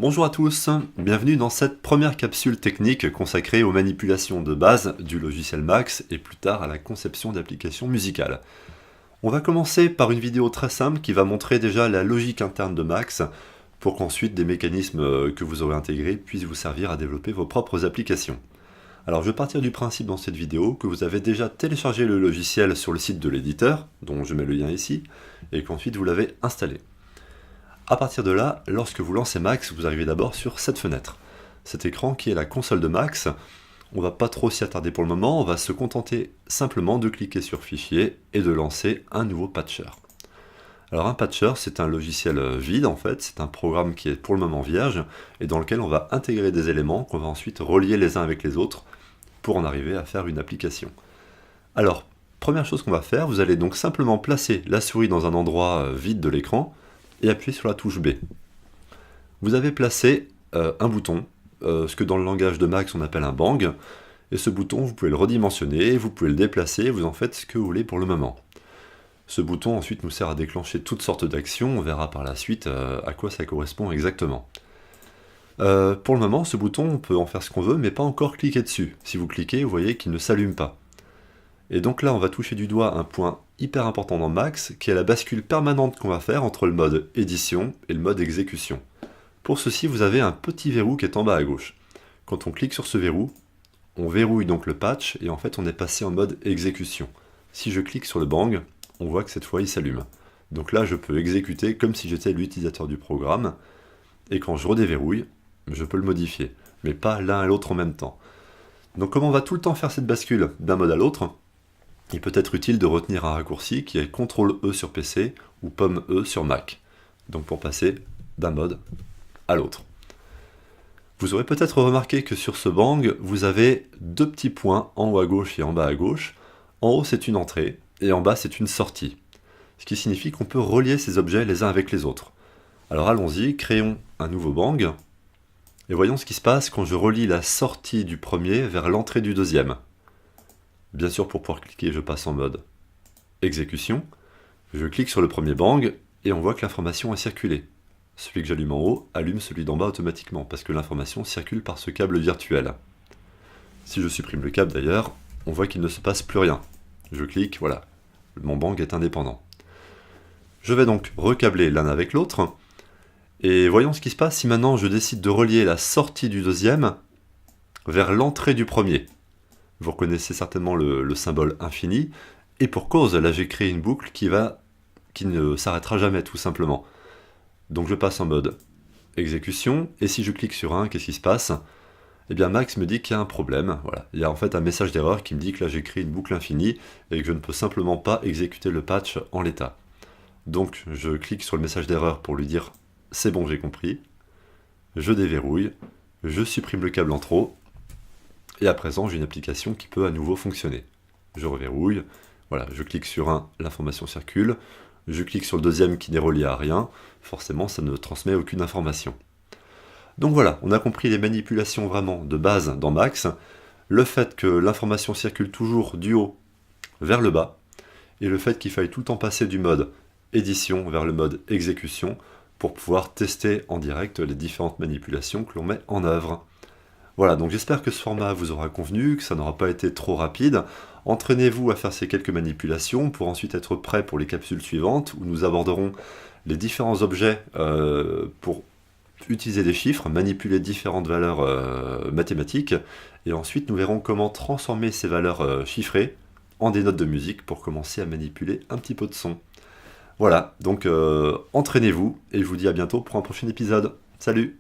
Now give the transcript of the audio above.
Bonjour à tous, bienvenue dans cette première capsule technique consacrée aux manipulations de base du logiciel Max et plus tard à la conception d'applications musicales. On va commencer par une vidéo très simple qui va montrer déjà la logique interne de Max pour qu'ensuite des mécanismes que vous aurez intégrés puissent vous servir à développer vos propres applications. Alors je vais partir du principe dans cette vidéo que vous avez déjà téléchargé le logiciel sur le site de l'éditeur, dont je mets le lien ici, et qu'ensuite vous l'avez installé. À partir de là, lorsque vous lancez Max, vous arrivez d'abord sur cette fenêtre. Cet écran qui est la console de Max, on va pas trop s'y attarder pour le moment, on va se contenter simplement de cliquer sur Fichier et de lancer un nouveau patcher. Alors un patcher, c'est un logiciel vide en fait, c'est un programme qui est pour le moment vierge et dans lequel on va intégrer des éléments qu'on va ensuite relier les uns avec les autres pour en arriver à faire une application. Alors, première chose qu'on va faire, vous allez donc simplement placer la souris dans un endroit vide de l'écran et appuyer sur la touche B. Vous avez placé un bouton, ce que dans le langage de Max on appelle un bang, et ce bouton vous pouvez le redimensionner, vous pouvez le déplacer, vous en faites ce que vous voulez pour le moment. Ce bouton ensuite nous sert à déclencher toutes sortes d'actions, on verra par la suite à quoi ça correspond exactement. Pour le moment, ce bouton, on peut en faire ce qu'on veut, mais pas encore cliquer dessus. Si vous cliquez, vous voyez qu'il ne s'allume pas. Et donc là, on va toucher du doigt un point hyper important dans Max, qui est la bascule permanente qu'on va faire entre le mode édition et le mode exécution. Pour ceci, vous avez un petit verrou qui est en bas à gauche. Quand on clique sur ce verrou, on verrouille donc le patch, et en fait, on est passé en mode exécution. Si je clique sur le bang, on voit que cette fois, il s'allume. Donc là, je peux exécuter comme si j'étais l'utilisateur du programme, et quand je redéverrouille, je peux le modifier, mais pas l'un à l'autre en même temps. Donc comme on va tout le temps faire cette bascule d'un mode à l'autre, il peut être utile de retenir un raccourci qui est CTRL-E sur PC ou POM-E sur Mac, donc pour passer d'un mode à l'autre. Vous aurez peut-être remarqué que sur ce bang, vous avez deux petits points en haut à gauche et en bas à gauche. En haut c'est une entrée et en bas c'est une sortie, ce qui signifie qu'on peut relier ces objets les uns avec les autres. Alors allons-y, créons un nouveau bang, et voyons ce qui se passe quand je relie la sortie du premier vers l'entrée du deuxième. Bien sûr, pour pouvoir cliquer, je passe en mode exécution. Je clique sur le premier bang et on voit que l'information a circulé. Celui que j'allume en haut allume celui d'en bas automatiquement parce que l'information circule par ce câble virtuel. Si je supprime le câble d'ailleurs, on voit qu'il ne se passe plus rien. Je clique, voilà, mon bang est indépendant. Je vais donc recabler l'un avec l'autre. Et voyons ce qui se passe si maintenant je décide de relier la sortie du deuxième vers l'entrée du premier. Vous reconnaissez certainement le symbole infini, et pour cause, là j'ai créé une boucle qui ne s'arrêtera jamais tout simplement. Donc je passe en mode exécution, et si je clique sur un, qu'est-ce qui se passe? Eh bien Max me dit qu'il y a un problème, voilà. Il y a en fait un message d'erreur qui me dit que là j'ai créé une boucle infinie, et que je ne peux simplement pas exécuter le patch en l'état. Donc je clique sur le message d'erreur pour lui dire c'est bon, j'ai compris, je déverrouille, je supprime le câble en trop, et à présent j'ai une application qui peut à nouveau fonctionner. Je reverrouille, voilà, je clique sur un, l'information circule, je clique sur le deuxième qui n'est relié à rien, forcément ça ne transmet aucune information. Donc voilà, on a compris les manipulations vraiment de base dans Max, le fait que l'information circule toujours du haut vers le bas, et le fait qu'il faille tout le temps passer du mode édition vers le mode exécution, pour pouvoir tester en direct les différentes manipulations que l'on met en œuvre. Voilà, donc j'espère que ce format vous aura convenu, que ça n'aura pas été trop rapide. Entraînez-vous à faire ces quelques manipulations pour ensuite être prêt pour les capsules suivantes où nous aborderons les différents objets pour utiliser des chiffres, manipuler différentes valeurs mathématiques, et ensuite nous verrons comment transformer ces valeurs chiffrées en des notes de musique pour commencer à manipuler un petit peu de son. Voilà, donc entraînez-vous et je vous dis à bientôt pour un prochain épisode. Salut!